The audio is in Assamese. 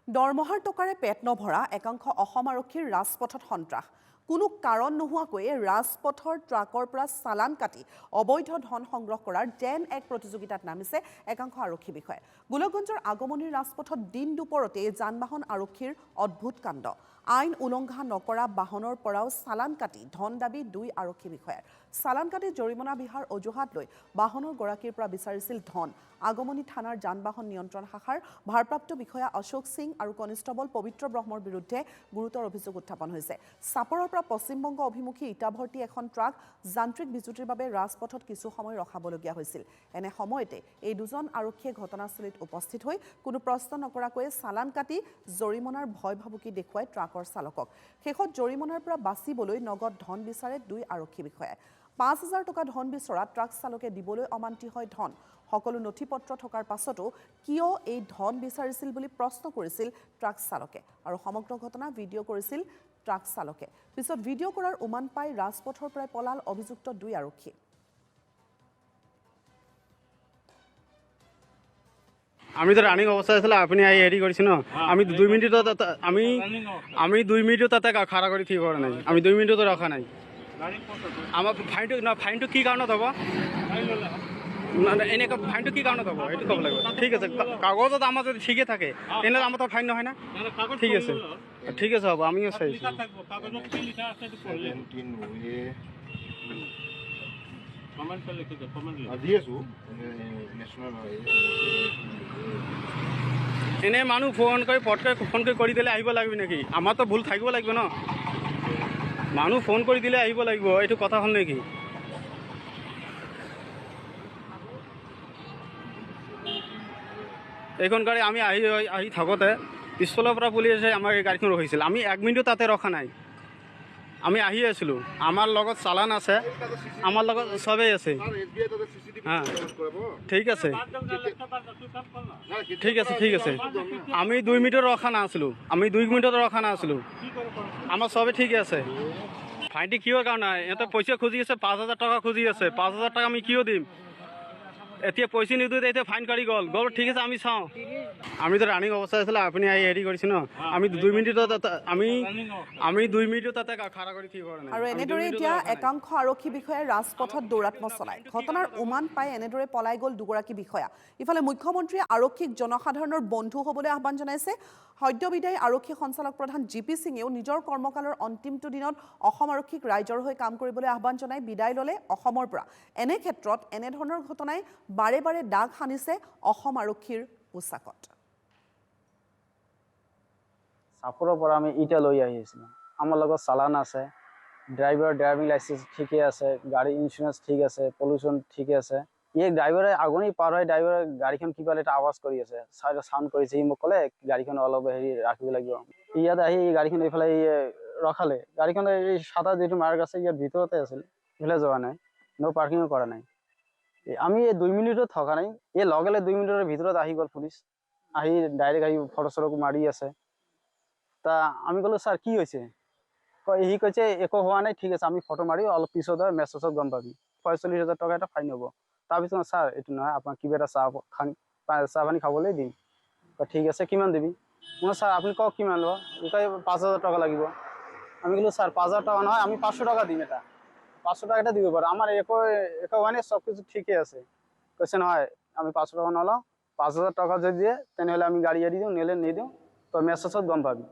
দৰমহাৰ টকাৰে পেট নভৰা একাংশ অসম আৰক্ষীৰ ৰাজপথত সন্ত্ৰাস কোনো কাৰণ নোহোৱাকৈয়ে ৰাজপথৰ ট্ৰাকৰ পৰা চালান কাটি অবৈধ ধন সংগ্ৰহ কৰাৰ যেন এক প্ৰতিযোগিতাত নামিছে একাংশ আৰক্ষী বিষয়াই গোলকগঞ্জৰ আগমনীৰ ৰাজপথত দিন দুপৰতে যান-বাহন আৰক্ষীৰ অদ্ভুত কাণ্ড আইন উলংঘা নকৰা বাহনৰ পৰাও চালান কাটি ধন দাবী দুই আৰক্ষী বিষয়াৰ চালান কাটি জৰিমনা বিহাৰ অজুহাত লৈ বাহনৰ গৰাকীৰ পৰা বিচাৰিছিল ধন আগমনী থানাৰ যান-বাহন নিয়ন্ত্ৰণ শাখাৰ ভাৰপ্ৰাপ্ত বিষয়া অশোক সিং আৰু কনিষ্টবল পবিত্ৰ ব্ৰহ্মৰ বিৰুদ্ধে গুৰুতৰ অভিযোগ উত্থাপন হৈছে সাপৰৰ পৰা পশ্চিমবংগ অভিমুখী ইটাভৰ্তি এখন ট্ৰাক যান্ত্ৰিক বিজুতিৰ বাবে ৰাজপথত কিছু সময় ৰখাবলগীয়া হৈছিল এনে সময়তে এই দুজন আৰক্ষীয়ে ঘটনাস্থলীত উপস্থিত হৈ কোনো প্ৰশ্ন নকৰাকৈ চালান কাটি জৰিমনাৰ ভয় ভাবুকি দেখুৱাই ট্ৰাকৰ চালকক শেষত জৰিমনাৰ পৰা বাচিবলৈ নগদ ধন বিচাৰে দুই আৰক্ষী বিষয়াই ৫,০০০ টকা ধন বিচৰা ট্ৰাক চালকে দিবলৈ অমান্তি হয় ধন সকলো নথিপত্ৰ থকাৰ পাছতো কিয় এই ধন বিচাৰিছিল বুলি প্ৰশ্ন কৰিছিল ট্ৰাক চালকে আৰু সমগ্ৰ ঘটনা ভিডিঅ' কৰিছিল ট্ৰাক চালকে পিছত ভিডিঅ' কৰাৰ উমান পাই ৰাজপথৰ পৰা পলাল অভিযুক্ত দুই আৰক্ষী আমি তো ৰানিং অবস্থায় ছিল আপনি আই হেৰি কৰিছে ন আমি 2 মিনিটত আমি 2 মিনিটত তাতে খাড়া কৰি ঠিক কৰা নাই আমি 2 মিনিটত ৰখা নাই আমাৰ ফাইনটো কি কাৰণত হ'ব এনেকৈ ফাইনটো কি কাৰণত হ'ব এইটো ক'ব লাগিব ঠিক আছে কাগজত আমাৰ যদি ঠিকে থাকে তেনেহ'লে আমাৰ তো ফাইন নহয় না ঠিক আছে হ'ব আমিও চাইছোঁ এনে মানুহ ফোন কৰি দিলে আহিব লাগিব নেকি আমাৰতো ভুল থাকিব লাগিব ন মানুহ ফোন কৰি দিলে আহিব লাগিব এইটো কথা হ'ল নেকি এইখন গাড়ী আমি আহি থাকোঁতে পিছফালৰ পৰা পুলিচে আমাৰ এই গাড়ীখন ৰখিছিল আমি 1 মিনিটো তাতে ৰখা নাই আমি আহি আছিলোঁ আমাৰ লগত চালান আছে আমাৰ লগত চবেই আছে ঠিক আছে আমি 2 মিনিটত ৰখা নাছিলোঁ আমাৰ চবেই ঠিক আছে ফাইনটি কিহৰ কাৰণে ইহঁতে পইচা খুজি আছে 5,000 টকা খুজি আছে 5,000 টকা আমি কিয় দিম এতিয়া পইচা নিদিওঁ এতিয়া ফাইন কাঢ়ি গ'ল ঠিক আছে আমি চাওঁ আমি তো ৰানিং অৱস্থা আছিলে আপুনি আহি হেৰি কৰিছে ন আমি 2 মিনিটত আমি 2 মিনিটত তাতে খাড়া কৰি ঠিক কৰা নাই আৰু এনেদৰে এতিয়া একাংশ আৰক্ষী বিষয়াই ৰাজপথত দৌৰাত্ম চলায় ঘটনাৰ উমান পাই এনেদৰে পলাই গ'ল দুগৰাকী বিষয়া ইফালে মুখ্যমন্ত্ৰীয়ে আৰক্ষীক জনসাধাৰণৰ বন্ধু হ'বলৈ আহ্বান জনাইছে সদ্যবিদায়ী আৰক্ষী সঞ্চালক প্ৰধান জিপি সিঙেও নিজৰ কৰ্মকালৰ অন্তিমটো দিনত অসম আৰক্ষীক ৰাইজৰ হৈ কাম কৰিবলৈ আহ্বান জনাই বিদায় ল'লে অসমৰ পৰা এনে ক্ষেত্ৰত এনেধৰণৰ ঘটনাই বাৰে বাৰে দাগ সানিছে অসম আৰক্ষীৰ পোচাকত সাপৰৰ পৰা আমি ইটা লৈ আহি আছিলোঁ আমাৰ লগত চালান আছে ড্ৰাইভাৰ ড্ৰাইভিং লাইচেন্স ঠিকে আছে গাড়ী ইঞ্চুৰেঞ্চ ঠিক আছে পলিউশ্যন ঠিকে আছে এই ড্ৰাইভাৰে আগনি পাৰ হৈ ড্ৰাইভাৰে গাড়ীখন কিবা এটা আৱাজ কৰি আছে চাউণ্ড কৰিছে সি মোক ক'লে গাড়ীখন অলপ হেৰি ৰাখিব লাগিব ইয়াত আহি গাড়ীখন এইফালে ৰখালে গাড়ীখন এই সাদা যিটো মাৰ্ক আছে ইয়াৰ ভিতৰতে আছিল এইফালে যোৱা নাই ন' পাৰ্কিঙো কৰা নাই আমি 2 মিনিটত থকা নাই এই লগে 2 মিনিটৰ ভিতৰত আহি গ'ল পুলিচ আহি ডাইৰেক্ট আহি ফটো চটো মাৰি আছে তা আমি ক'লো স্যাৰ কি হৈছে সি কৈছে একো হোৱা নাই ঠিক আছে আমি ফটো মাৰি অলপ পিছত মেছেজত গম পাবি 45,000 টকা এটা ফাইন হ'ব তাৰপিছত স্যাৰ এইটো নহয় আপোনাক কিবা এটা চাহ পানী খাবলৈ দিম ঠিক আছে কিমান দিবি মই স্যাৰ আপুনি কওক কিমান ল'ব কয় 5,000 টকা লাগিব আমি ক'লো স্যাৰ 5,000 টকা নহয় আমি 500 টকা দিম এটা 500 টাকা এটা দিব পাৰো আমাৰ একো হোৱা নাই সব কিছু ঠিকে আছে কৈছে নহয় আমি 500 টকা নলওঁ 5,000 টকা যদি দিয়ে তেনেহ'লে আমি গাড়ী এৰি দিওঁ নিদিওঁ তই মেছেজত গম পাবি